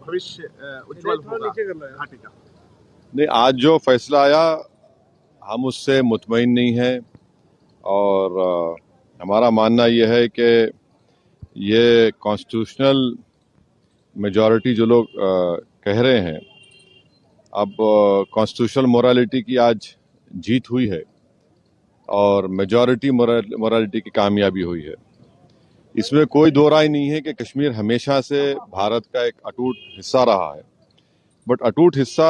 भविष्य उज्जवल होगा घाटी का? नहीं, आज जो फैसला आया हम उससे मुतमईन नहीं हैं और हमारा मानना यह है कि ये कॉन्स्टिट्यूशनल मेजॉरिटी जो लोग कह रहे हैं, अब कॉन्स्टिट्यूशनल मोरालिटी की आज जीत हुई है और मेजॉरिटी मोरालिटी की कामयाबी हुई है। इसमें कोई दो राय नहीं है कि कश्मीर हमेशा से भारत का एक अटूट हिस्सा रहा है, बट अटूट हिस्सा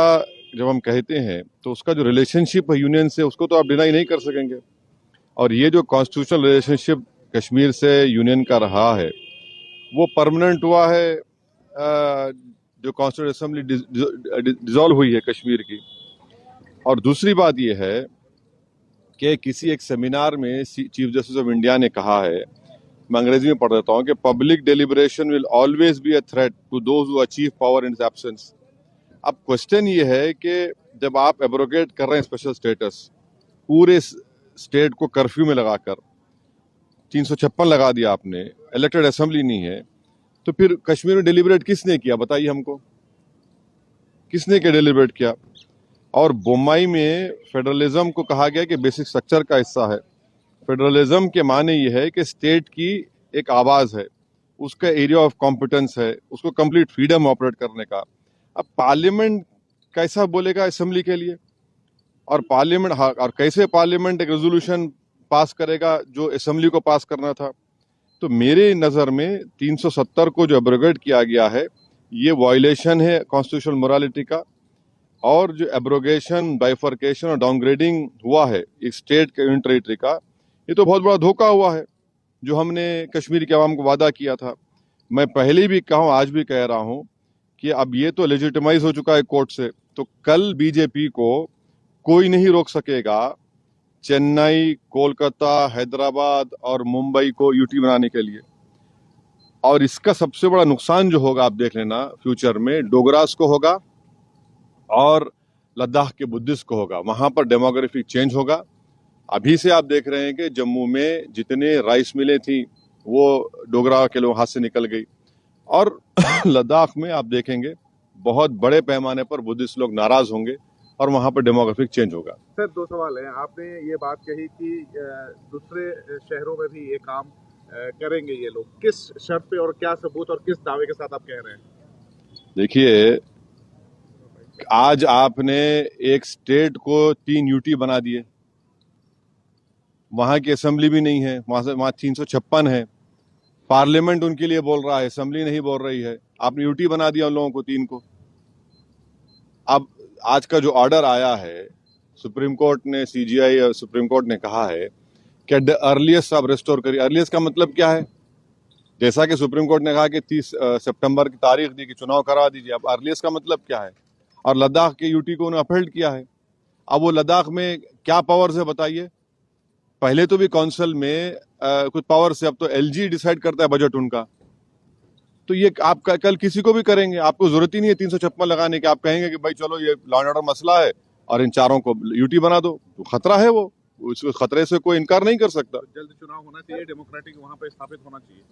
जब हम कहते हैं तो उसका जो रिलेशनशिप है यूनियन से, उसको तो आप डिनाई नहीं कर सकेंगे। और ये जो कॉन्स्टिट्यूशनल रिलेशनशिप कश्मीर से यूनियन का रहा है वो परमानेंट हुआ है। जो कॉन्स्टिट्यूंट असेंबली डिसॉल्व हुई है कश्मीर की। और दूसरी बात यह है कि किसी एक सेमिनार में चीफ जस्टिस ऑफ इंडिया ने कहा है, मैं अंग्रेजी में पढ़ देता हूं, कि public deliberation will always be a threat to those who achieve power in absence. अब क्वेश्चन ये है कि जब आप एब्रोगेट कर रहे हैं स्पेशल स्टेटस, पूरे स्टेट को कर्फ्यू में लगाकर 356 लगा दिया आपने, इलेक्टेड असेंबली नहीं है, तो फिर कश्मीर में डेलिब्रेट किसने किया बताइए हमको, किसने क्या डेलिब्रेट किया? और बोम्बई में फेडरलिज्म को कहा गया कि बेसिक स्ट्रक्चर का हिस्सा है। फेडरलिज्म के माने ये है कि स्टेट की एक आवाज है, उसका एरिया ऑफ कॉम्पिटेंस है, उसको कंप्लीट फ्रीडम ऑपरेट करने का। अब पार्लियामेंट कैसा बोलेगा असेंबली के लिए? और पार्लियामेंट और कैसे पार्लियामेंट एक रेजोल्यूशन पास करेगा जो असेंबली को पास करना था? तो मेरे नजर में 370 को जो एब्रोगेट किया गया है ये वायलेशन है कॉन्स्टिट्यूशनल मोरालिटी का। और जो एब्रोगेशन, बाइफर्केशन और डाउनग्रेडिंग हुआ है एक स्टेट के यूनियन टेरिटरी का, ये तो बहुत बड़ा धोखा हुआ है जो हमने कश्मीर के अवाम को वादा किया था। मैं पहले भी कहा हूं, आज भी कह रहा हूं कि अब ये तो लेजिटिमाइज हो चुका है कोर्ट से, तो कल बीजेपी को कोई नहीं रोक सकेगा चेन्नई, कोलकाता, हैदराबाद और मुंबई को यूटी बनाने के लिए। और इसका सबसे बड़ा नुकसान जो होगा आप देख लेना फ्यूचर में, डोगरास को होगा और लद्दाख के बुद्धिस्ट को होगा। वहां पर डेमोग्राफिक चेंज होगा। अभी से आप देख रहे हैं कि जम्मू में जितने राइस मिलें थी वो डोगरा के लोग हाथ से निकल गई। और लद्दाख में आप देखेंगे बहुत बड़े पैमाने पर बुद्धिस्ट लोग नाराज होंगे और वहां पर डेमोग्राफिक चेंज होगा। सर, दो सवाल हैं। आपने ये बात कही कि दूसरे शहरों में भी ये काम करेंगे ये लोग, किस शर्त पे और क्या सबूत और किस दावे के साथ आप कह रहे हैं? देखिए, आज आपने एक स्टेट को 3 यूटी बना दिए, वहां की असेंबली भी नहीं है, वहां 356 है, पार्लियामेंट उनके लिए बोल रहा है, असेंबली नहीं बोल रही है। आपने यूटी बना दिया उन लोगों को 3 को। अब आज का जो ऑर्डर आया है सुप्रीम कोर्ट ने, सीजीआई और सुप्रीम कोर्ट ने कहा है कि द अर्लीस्ट आप रेस्टोर करिए। अर्लीस्ट का मतलब क्या है? जैसा कि सुप्रीम कोर्ट ने कहा कि 30 सितंबर की तारीख दी कि चुनाव करा दीजिए, अब अर्लीस्ट का मतलब क्या है? और लद्दाख के यूटी को उन्होंने अपहेल्ड किया है। अब वो लद्दाख में क्या पावर्स है बताइए? पहले तो भी काउंसिल में कुछ पावर से, अब तो एलजी डिसाइड करता है बजट उनका। तो ये आप कल किसी को भी करेंगे, आपको जरूरत ही नहीं है 356 लगाने की। आप कहेंगे कि भाई चलो ये लॉ एंड ऑर्डर मसला है और इन चारों को यूटी बना दो, तो खतरा है वो, उस खतरे से कोई इनकार नहीं कर सकता। जल्द चुनाव होना चाहिए, डेमोक्रेटिक वहां पे स्थापित होना चाहिए।